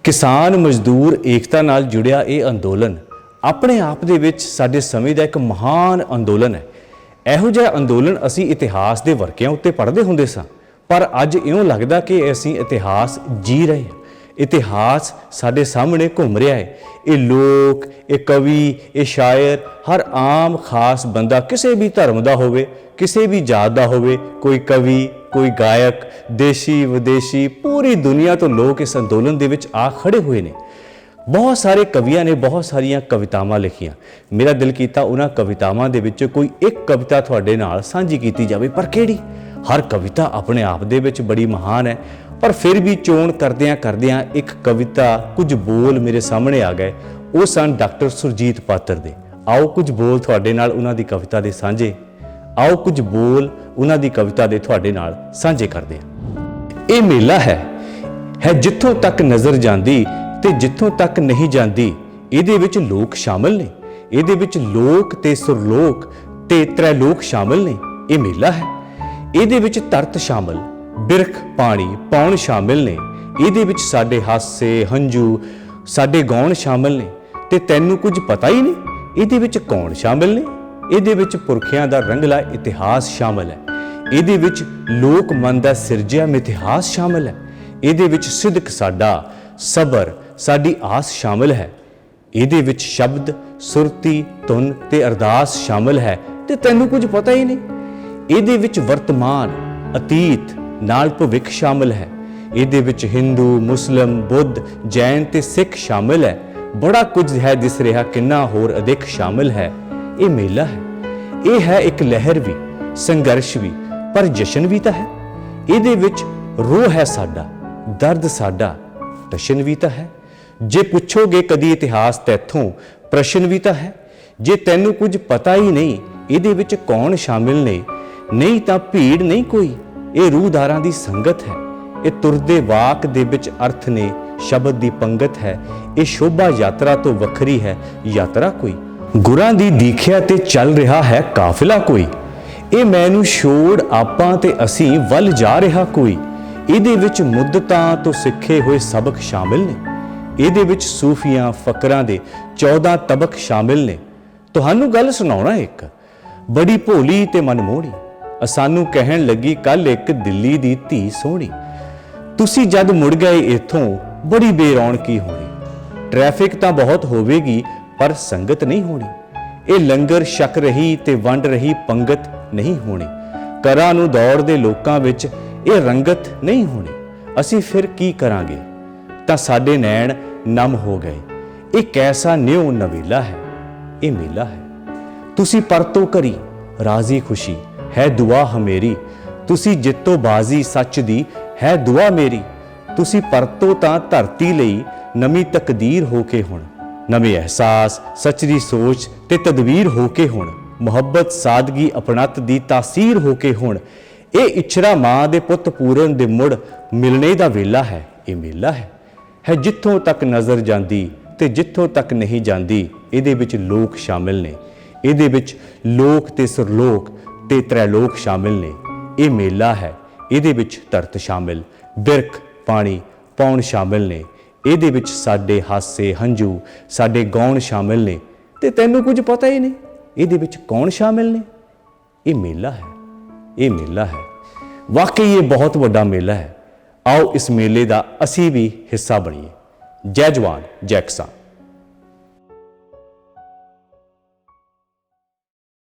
किसान मजदूर एकता नाल जुड़िया ये अंदोलन अपने आप दे विच साडे समय का एक महान अंदोलन है। इहो जिहा अंदोलन असी इतिहास के वर्कियां उत्ते पढ़ते हुंदे सां, पर अज इउं लगदा कि असी इतिहास जी रहे हैं। इतिहास साडे सामने घूम रहा है। ये लोक, ये कवि, ये शायर, हर आम खास बंदा किसी भी धर्म का होवे, किसी भी जात का होवे, कोई कवि, कोई गायक, देशी विदेशी, पूरी दुनिया तो लोग इस अंदोलन दे विच आ खड़े हुए ने। बहुत सारे कवियां ने बहुत सारिया कवितावां लिखियां। मेरा दिल कीता उन्हां कवितावां दे विच कोई एक कविता तुहाडे नाल साझी कीती जावे, पर किहड़ी? हर कविता अपने आप दे विच बड़ी महान है, पर फिर भी चोण करदियां करदियां एक कविता, कुछ बोल मेरे सामने आ गए। वो सन डॉक्टर सुरजीत पात्र दे। आओ कुछ बोल तुहाडे नाल उन्हां दी कविता दे साझे, आओ कुछ बोल उन्हां दी कविता दे तुहाडे नाल साझे करदे हां। ये मेला है जिथों तक नज़र जांदी ते जिथों तक नहीं जांदी। इहदे विच लोक शामिल ने, इहदे विच लोक ते सुरलोक ते त्रैलोक शामिल ने। ये मेला है, इहदे विच धरत शामिल, बिरख पानी पौण शामिल ने। इहदे विच साडे हासे हंझू साडे गौण शामिल ने। ते तैनूं कुछ पता ही नहीं इहदे विच कौन शामिल ने। इहदे विच पुरखियां दा रंगला इतिहास शामिल है। इहदे विच लोक मन दा सिरजिया मिथिहास शामिल है। इहदे विच सिदक साडा, सबर साडी आस शामिल है। इहदे विच शब्द, सुरती, धुन ते अरदास शामिल है। ते तैनूं कुछ पता ही नहीं। इहदे विच वर्तमान, अतीत नाल भविख शामिल है। इहदे विच हिंदू, मुस्लिम, बुद्ध, जैन ते सिख शामिल है। बड़ा कुछ है दिस रहा, किन्ना होर अधिक शामिल है। ये मेला है, ये है एक लहर भी, संघर्ष भी, पर जशन भी तो है। इहदे विच रोह है साडा, दर्द साडा, टशन भी तो है। जे पुछोगे कदी इतिहास तैथों, प्रश्न भी तो है। जे तैनूं कुछ पता ही नहीं इहदे विच कौन शामिल ने, नहीं तां भीड़ नहीं कोई। ये रूहदारां दी संगत है। ये तुरदे वाक दे विच अर्थ ने, शब्द दी पंगत है। ये शोभा यात्रा तो वखरी है यात्रा कोई। गुरां दी दीखिया ते चल रहा है काफिला कोई। ये मैनू छोड़ आपां ते असीं वल जा रहा कोई। इहदे विच मुद्दतां तो सिखे हुए सबक शामिल ने। इहदे विच सूफियां फकरां दे 14 तबक शामिल ने। तुहानूं गल सुणाउणा एक बड़ी भोली ते मनमोहणी। सानू कहण लगी कल एक दिल्ली दी धी सोहणी। तुसी जद मुड़ गए इथों बड़ी बेरौनकी होनी। ट्रैफिक तां बहुत होवेगी पर संगत नहीं होनी। ये लंगर छक रही ते वंड रही पंगत नहीं होनी। घरां नूं दौड़दे लोकां विच ये रंगत नहीं होनी। असीं फिर की करांगे? तां साडे नैण नम हो गए। ये कैसा न्यू नवेला है, ये मेला है। तुसी परतो करी राजी खुशी है दुआ हमेरी। तुसी जितो बाजी सच दी है दुआ मेरी। तुसी परतो तां धरती लई नवी तकदीर होके हुण। नवे एहसास सचरी सोच ते तदवीर होके हुण। मुहब्बत सादगी अपनत दी तासीर होके हुण। ये इछरा मां दे पुत पूरन दे मुड़ मिलने दा वेला है। ये मेला है जिथों तक नज़र जांदी ते जिथों तक नहीं जांदी। इहदे विच लोक शामिल ने। इहदे विच लोक ते सुरलोक ते त्रैलोक शामिल ने। ये मेला है, इहदे विच धरत शामिल, बिरख पानी पौण शामिल ने। इहदे विच साडे हासे हंझू साडे गौण शामिल ने। ते तैनूं कुछ पता ही नहीं इहदे विच कौन शामिल ने। ये मेला है, ये मेला है। वाकई ये बहुत वड्डा मेला है। आओ इस मेले का असी भी हिस्सा बनीए। जय जवान जय किसान।